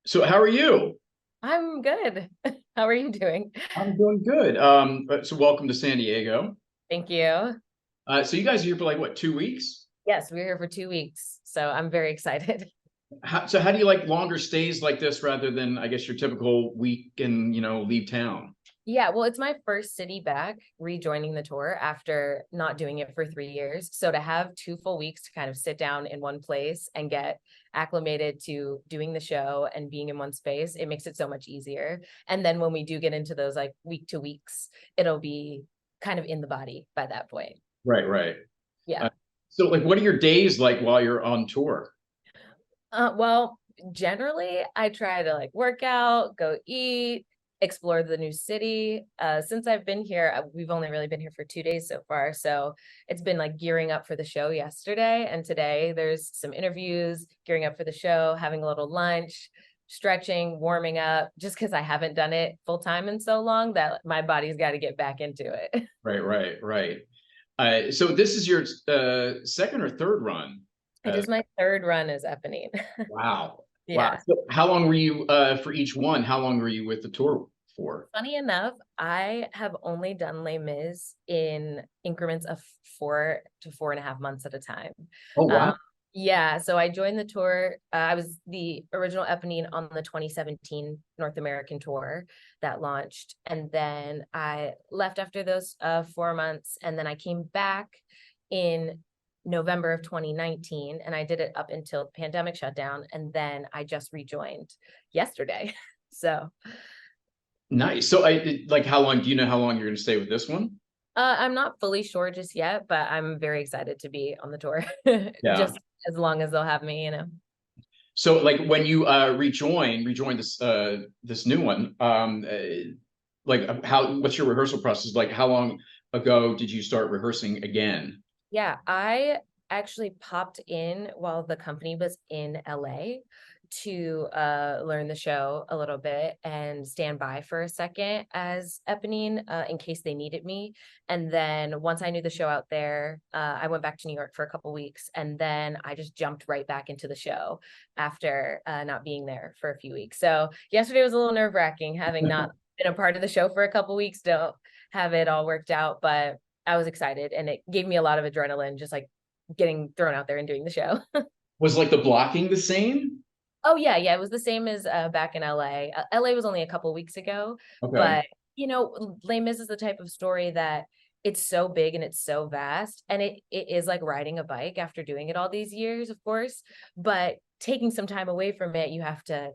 So how are you? I'm good. How are you doing? I'm doing good. So welcome to San Diego. Thank you. So you guys are here for like what, 2 weeks? Yes, we're here for 2 weeks, so I'm very excited. So how do you like longer stays like this rather than I guess your typical week and leave town? Yeah, well, it's my first city back, rejoining the tour after not doing it for 3 years. So to have 2 full weeks to kind of sit down in one place and get acclimated to doing the show and being in one space, it makes it so much easier. And then when we do get into those like week to weeks, it'll be kind of in the body by that point. Right, right. Yeah. Uh, so like what are your days like while you're on tour? Well, generally, I try to like work out, go eat, explore the new city. Since I've been here, we've only really been here for 2 days so far. So it's been like gearing up for the show yesterday. And today there's some interviews, gearing up for the show, having a little lunch, stretching, warming up, just because I haven't done it full time in so long that my body's got to get back into it. Right, right, right. So this is your second or third run. It Uh, is my third run as Eponine. wow. Wow. Yeah. So how long were you for each one? How long were you with the tour for? Funny enough, I have only done Les Mis in increments of 4 to 4.5 months at a time. Oh, Um, wow. yeah, so I joined the tour. I was the original Eponine on the 2017 North American tour that launched. And then I left after those 4 months. And then I came back in November of 2019 and I did it up until the pandemic shut down. And then I just rejoined yesterday. So Nice. So like how long do you know how long you're going to stay with this one? I'm not fully sure just yet, but I'm very excited to be on the tour. Yeah. Just as long as they'll have me. So like when you rejoin this new one, like how what's your rehearsal process? Like how long ago did you start rehearsing again? Yeah, I actually popped in while the company was in LA to learn the show a little bit and stand by for a second as Eponine in case they needed me. And then once I knew the show out there, I went back to New York for a couple weeks, and then I just jumped right back into the show after not being there for a few weeks. So yesterday was a little nerve-wracking having not been a part of the show for a couple weeks, don't have it all worked out, but I was excited and it gave me a lot of adrenaline just like getting thrown out there and doing the show. Was like the blocking the same? Oh yeah, yeah, it was the same as back in LA. LA was only a couple weeks ago, Okay. but Les Mis is the type of story that it's so big and it's so vast, and it is like riding a bike after doing it all these years, of course, but taking some time away from it, you have to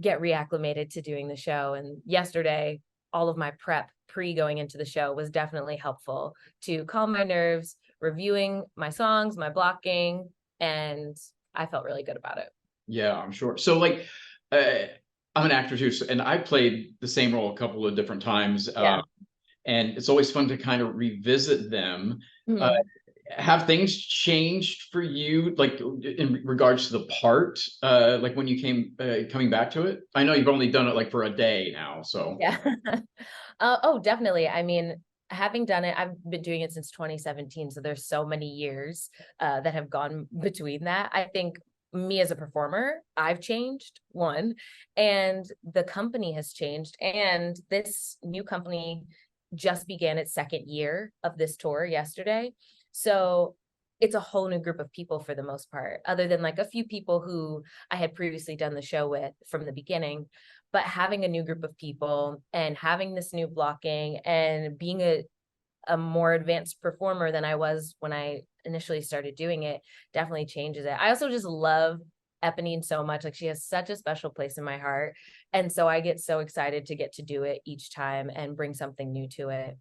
get reacclimated to doing the show. And yesterday, all of my prep pre going into the show was definitely helpful to calm my nerves, reviewing my songs, my blocking, and I felt really good about it. Yeah, I'm sure. So like uh, I'm an actor too, and I played the same role a couple of different times. Yeah. And it's always fun to kind of revisit them. Uh, Mhm. have things changed for you, like in regards to the part, like when you came coming back to it? I know you've only done it like for a day now, so Yeah. Oh, definitely. I mean, having done it, I've been doing it since 2017. So there's so many years that have gone between that. I think me as a performer, I've changed one, and the company has changed. And this new company just began its second year of this tour yesterday. So it's a whole new group of people for the most part, other than like a few people who I had previously done the show with from the beginning. But having a new group of people and having this new blocking and being a more advanced performer than I was when I initially started doing it definitely changes it. I also just love Eponine so much. Like she has such a special place in my heart. And so I get so excited to get to do it each time and bring something new to it.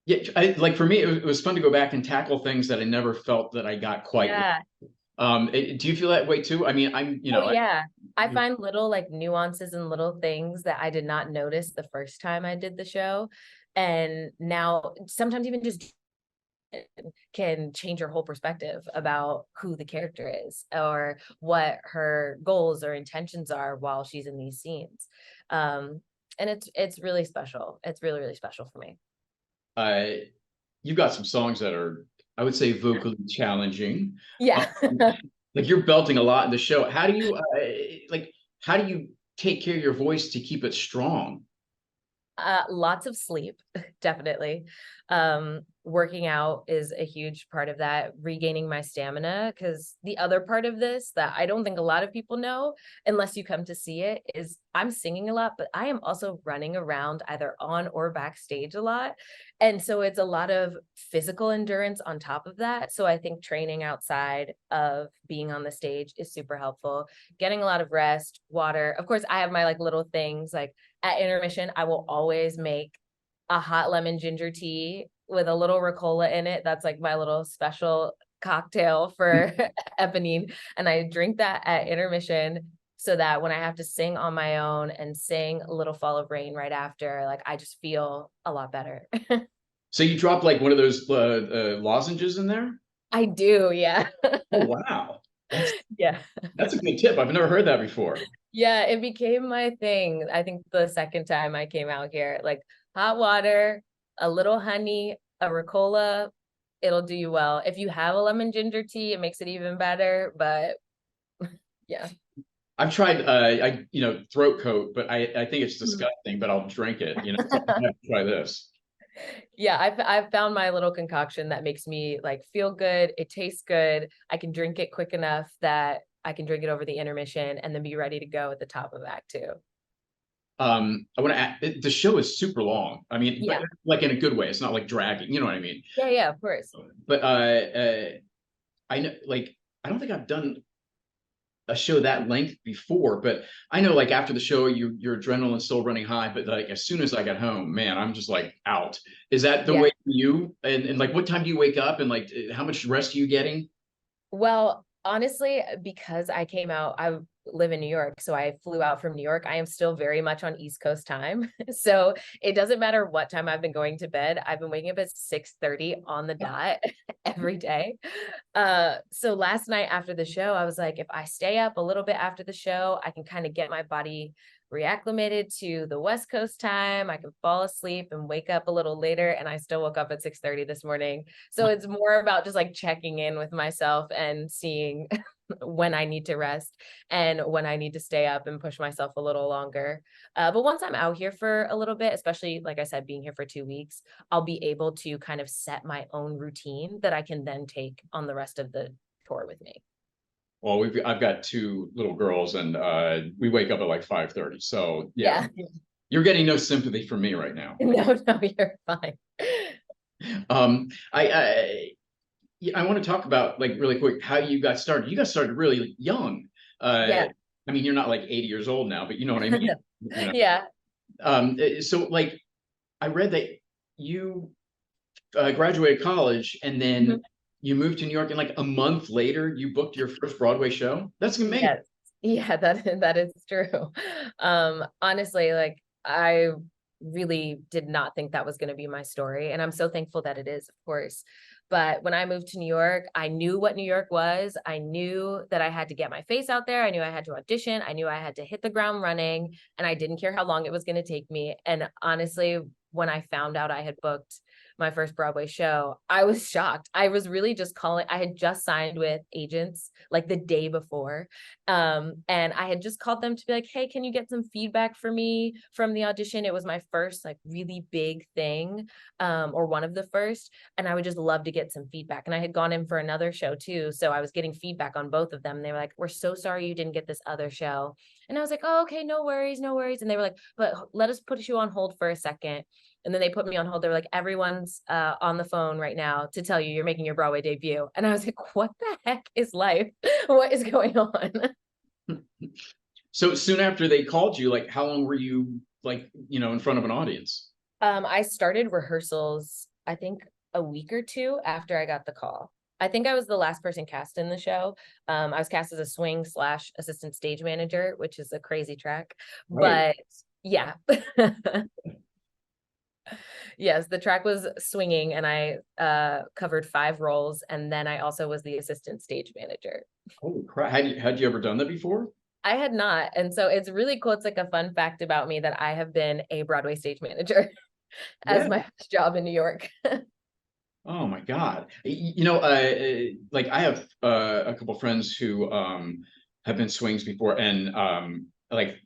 yeah, like for me, it was fun to go back and tackle things that I never felt that I got quite right. Yeah. Do you feel that way too? I mean, Oh yeah. I find little like nuances and little things that I did not notice the first time I did the show. And now sometimes even just can change your whole perspective about who the character is or what her goals or intentions are while she's in these scenes. Um, and it's really special. It's really, really special for me. uh, you've got some songs that are, I would say, vocally challenging. Um, Yeah. like you're belting a lot in the show. How do you like? How do you take care of your voice to keep it strong? Lots of sleep, definitely. Working out is a huge part of that, regaining my stamina. Because the other part of this that I don't think a lot of people know, unless you come to see it, is I'm singing a lot, but I am also running around either on or backstage a lot. And so it's a lot of physical endurance on top of that. So I think training outside of being on the stage is super helpful. Getting a lot of rest, water. Of course, I have my like little things like at intermission, I will always make a hot lemon ginger tea with a little Ricola in it. That's like my little special cocktail for Eponine. And I drink that at intermission so that when I have to sing on my own and sing a little Fall of Rain right after, like I just feel a lot better. So you drop like one of those lozenges in there? I do, yeah. Oh wow, that's Yeah. that's a good tip. I've never heard that before. Yeah, it became my thing. I think the second time I came out here, like hot water, a little honey, a Ricola, it'll do you well. If you have a lemon ginger tea, it makes it even better. But yeah. I've tried throat coat, but I think it's Mhm. disgusting, but I'll drink it, so I have to try this. Yeah, I've found my little concoction that makes me like feel good. It tastes good. I can drink it quick enough that I can drink it over the intermission and then be ready to go at the top of act two. I want to add, the show is super long. I mean, but Yeah. like in a good way. It's not like dragging, you know what I mean? Yeah, yeah, of course. But I know, like, I don't think I've done a show that length before, but I know, like, after the show, your adrenaline's still running high, but like as soon as I get home, man, I'm just like out. Is that the Yeah. way for you? And like, what time do you wake up, and like, how much rest are you getting? Well, honestly, because I came out, I live in New York, so I flew out from New York. I am still very much on East Coast time. So it doesn't matter what time I've been going to bed. I've been waking up at 6:30 on the dot every day. So last night after the show, I was like, if I stay up a little bit after the show, I can kind of get my body reacclimated to the West Coast time. I can fall asleep and wake up a little later. And I still woke up at 6:30 this morning. So it's more about just like checking in with myself and seeing when I need to rest and when I need to stay up and push myself a little longer. But once I'm out here for a little bit, especially like I said, being here for 2 weeks, I'll be able to kind of set my own routine that I can then take on the rest of the tour with me. Well, I've got two little girls, and we wake up at like 5:30. So yeah, Yeah. you're getting no sympathy from me right now. No, no, you're fine. Um, I want to talk about, like, really quick, how you got started. You got started really young. Uh, Yeah. I mean, you're not like 80 years old now, but you know what I mean. You know. Yeah. So like, I read that you graduated college, and then Mhm. you moved to New York, and like a month later, you booked your first Broadway show. That's amazing. Yes. Yeah, that is true. Honestly, like I really did not think that was going to be my story, and I'm so thankful that it is, of course. But when I moved to New York, I knew what New York was. I knew that I had to get my face out there. I knew I had to audition. I knew I had to hit the ground running, and I didn't care how long it was going to take me. And honestly, when I found out I had booked my first Broadway show, I was shocked. I was really just calling. I had just signed with agents like the day before. And I had just called them to be like, hey, can you get some feedback for me from the audition? It was my first like really big thing, or one of the first. And I would just love to get some feedback. And I had gone in for another show too. So I was getting feedback on both of them. They were like, we're so sorry you didn't get this other show. And I was like, oh, okay, no worries, no worries. And they were like, but let us put you on hold for a second. And then they put me on hold. They were like, everyone's on the phone right now to tell you you're making your Broadway debut. And I was like, what the heck is life? What is going on? So soon after they called you, like, how long were you, like, in front of an audience? I started rehearsals, I think a week or two after I got the call. I think I was the last person cast in the show. I was cast as a swing slash assistant stage manager, which is a crazy track. Right. But yeah. Yes, the track was swinging and I covered 5 roles. And then I also was the assistant stage manager. Holy crap. Had you ever done that before? I had not. And so it's really cool. It's like a fun fact about me that I have been a Broadway stage manager as Yeah. my first job in New York. Oh my God. Like, I have a couple friends who have been swings before, and like,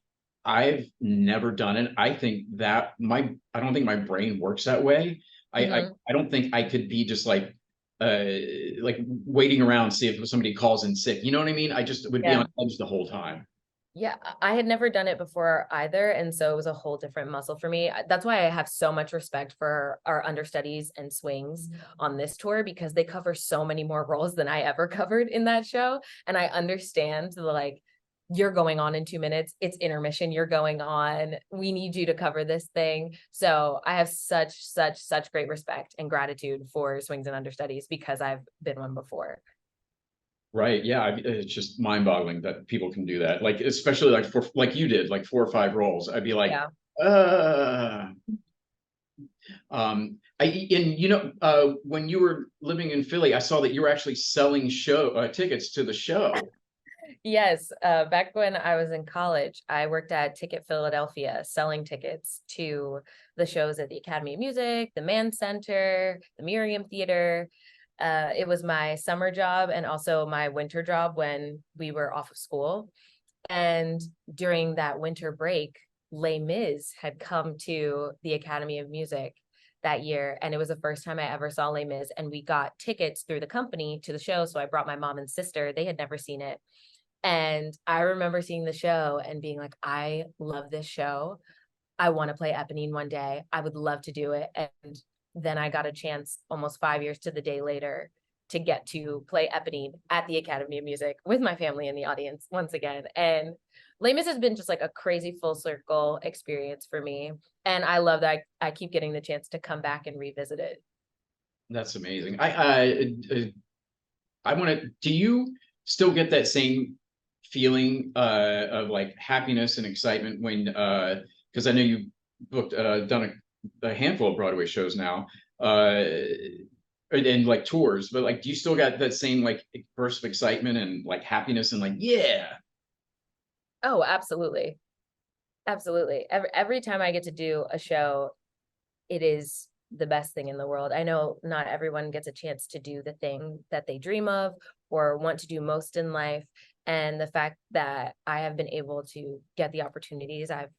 I've never done it. I think that I don't think my brain works that way. Mhm. I don't think I could be just uh like waiting around see if somebody calls in sick. You know what I mean? I just would be Yeah. on edge the whole time. Yeah, I had never done it before either, and so it was a whole different muscle for me. That's why I have so much respect for our understudies and swings on this tour because they cover so many more roles than I ever covered in that show. And I understand the like, you're going on in 2 minutes, it's intermission, you're going on, we need you to cover this thing. So I have such great respect and gratitude for swings and understudies because I've been one before. Right. Yeah. It's just mind boggling that people can do that. Like, especially like for like you did, like 4 or 5 roles. I'd be like, Yeah. uh, and when you were living in Philly, I saw that you were actually selling show tickets to the show. Yes, back when I was in college, I worked at Ticket Philadelphia selling tickets to the shows at the Academy of Music, the Mann Center, the Miriam Theater. It was my summer job and also my winter job when we were off of school. And during that winter break, Les Mis had come to the Academy of Music that year. And it was the first time I ever saw Les Mis. And we got tickets through the company to the show. So I brought my mom and sister. They had never seen it. And I remember seeing the show and being like, I love this show. I want to play Eponine one day. I would love to do it. And then I got a chance almost 5 years to the day later to get to play Eponine at the Academy of Music with my family in the audience once again. And Les Mis has been just like a crazy full circle experience for me. And I love that I keep getting the chance to come back and revisit it. That's amazing. I want to. Do you still get that same feeling of like happiness and excitement when because I know you booked done a handful of Broadway shows now and like tours, but like do you still got that same like burst of excitement and like happiness and like yeah. Oh, absolutely. Absolutely. Every time I get to do a show, it is the best thing in the world. I know not everyone gets a chance to do the thing that they dream of or want to do most in life. And the fact that I have been able to get the opportunities I've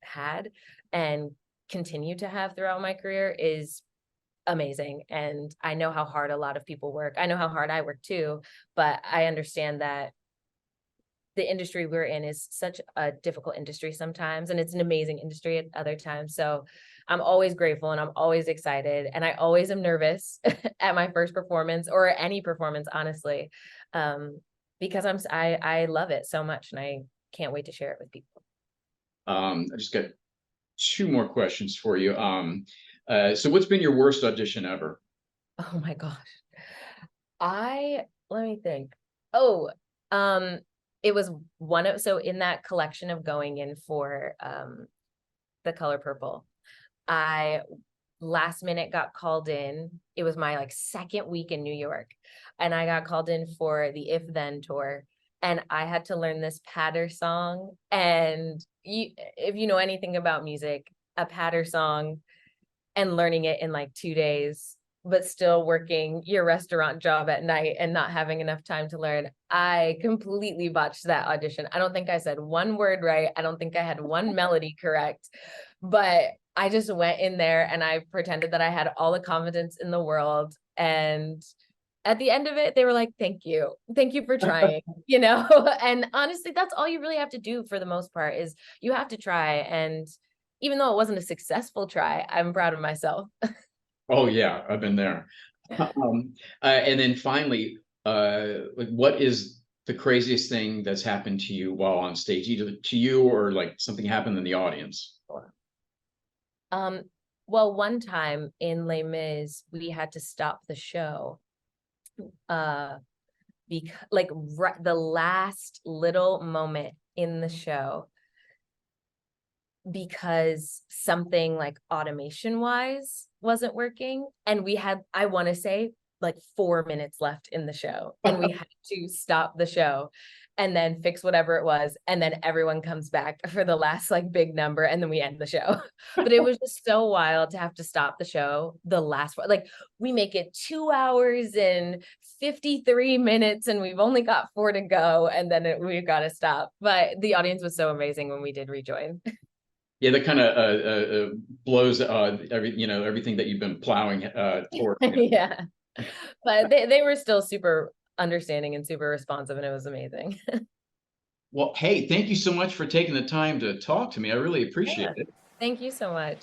had and continue to have throughout my career is amazing. And I know how hard a lot of people work. I know how hard I work too, but I understand that the industry we're in is such a difficult industry sometimes, and it's an amazing industry at other times. So I'm always grateful and I'm always excited, and I always am nervous at my first performance or any performance, honestly, um, because I love it so much, and I can't wait to share it with people. I just got 2 more questions for you. So what's been your worst audition ever? Oh my gosh, I let me think. Oh, um, it was one of so in that collection of going in for the color purple. I last minute got called in. It was my like second week in New York, and I got called in for the If Then tour. And I had to learn this patter song. And if you know anything about music, a patter song and learning it in like 2 days, but still working your restaurant job at night and not having enough time to learn. I completely botched that audition. I don't think I said one word right. I don't think I had one melody correct, but I just went in there and I pretended that I had all the confidence in the world. And at the end of it, they were like, thank you. Thank you for trying, you know? And honestly, that's all you really have to do for the most part is you have to try. And even though it wasn't a successful try, I'm proud of myself. Oh yeah, I've been there. And then finally, like what is the craziest thing that's happened to you while on stage, either to you or like something happened in the audience? Um, well, one time in Les Mis, we had to stop the show uh because like the last little moment in the show because something like automation wise wasn't working, and we had, I want to say, like 4 minutes left in the show and we had to stop the show. and then fix whatever it was, and then everyone comes back for the last like big number, and then we end the show. But it was just so wild to have to stop the show the last one. Like we make it 2 hours and 53 minutes, and we've only got 4 to go, and then we've got to stop. But the audience was so amazing when we did rejoin. Yeah, that kind of blows everything that you've been plowing toward. Yeah, but they were still super understanding and super responsive, and it was amazing. Well, hey, thank you so much for taking the time to talk to me. I really appreciate Yeah. it. Thank you so much.